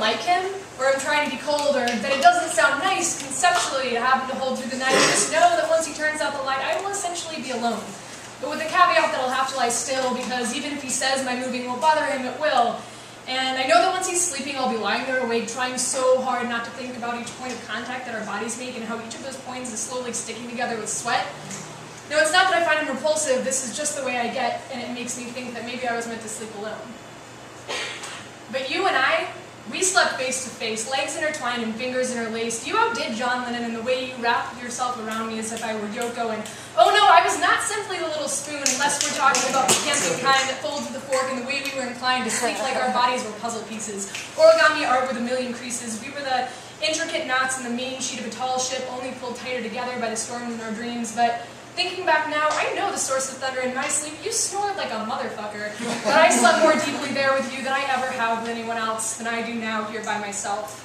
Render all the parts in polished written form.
like him, or I'm trying to be cold, or that it doesn't sound nice conceptually to have him to hold through the night. Just know that once he turns out the light, I will essentially be alone. But with the caveat that I'll have to lie still, because even if he says my moving won't bother him, it will. And I know that once he's sleeping, I'll be lying there awake, trying so hard not to think about each point of contact that our bodies make and how each of those points is slowly sticking together with sweat. No, it's not that I find him repulsive, this is just the way I get, and it makes me think that maybe I was meant to sleep alone. But you and I, we slept face to face, legs intertwined and fingers interlaced. You outdid John Lennon in the way you wrapped yourself around me as if I were Yoko, and oh no, I was not simply the little spoon, unless we're talking about the camping kind that folds with the fork and the way we were inclined to sleep like our bodies were puzzle pieces. Origami art with a million creases. We were the intricate knots in the main sheet of a tall ship, only pulled tighter together by the storms in our dreams. But thinking back now, I know the source of thunder in my sleep. You snored like a motherfucker. But I slept more deeply there with you than I ever have with anyone else than I do now here by myself.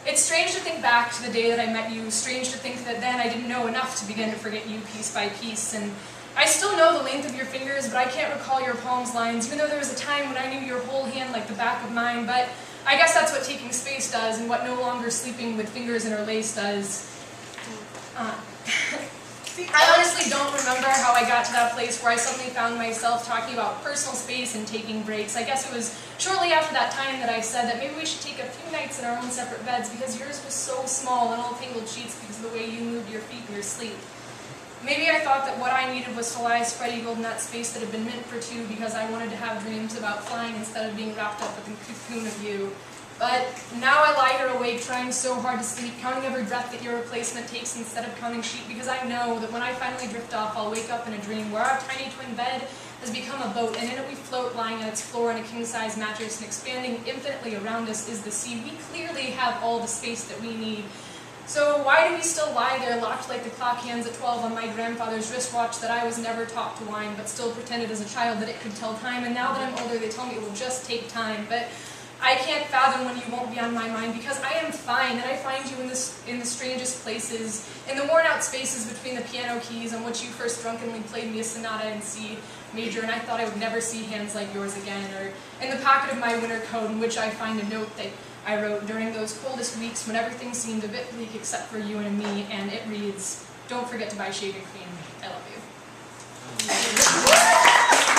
It's strange to think back to the day that I met you, strange to think that then I didn't know enough to begin to forget you piece by piece. And I still know the length of your fingers, but I can't recall your palm's lines, even though there was a time when I knew your whole hand like the back of mine. But I guess that's what taking space does, and what no longer sleeping with fingers interlaced does. I honestly don't remember how I got to that place where I suddenly found myself talking about personal space and taking breaks. I guess it was shortly after that time that I said that maybe we should take a few nights in our own separate beds because yours was so small and all tangled sheets because of the way you moved your feet in your sleep. Maybe I thought that what I needed was to lie spread eagled in that space that had been meant for two because I wanted to have dreams about flying instead of being wrapped up within the cocoon of you. But now I lie here awake, trying so hard to sleep, counting every breath that your replacement takes instead of counting sheep, because I know that when I finally drift off, I'll wake up in a dream where our tiny twin bed has become a boat, and in it we float, lying on its floor on a king-size mattress, and expanding infinitely around us is the sea. We clearly have all the space that we need. So why do we still lie there, locked like the clock hands at 12 on my grandfather's wristwatch that I was never taught to wind, but still pretended as a child that it could tell time, and now that I'm older, they tell me it will just take time. But I can't fathom when you won't be on my mind, because I am fine, and I find you in the strangest places, in the worn-out spaces between the piano keys on which you first drunkenly played me a sonata in C major, and I thought I would never see hands like yours again, or in the pocket of my winter coat in which I find a note that I wrote during those coldest weeks when everything seemed a bit bleak except for you and me, and it reads, "Don't forget to buy shaving cream. I love you."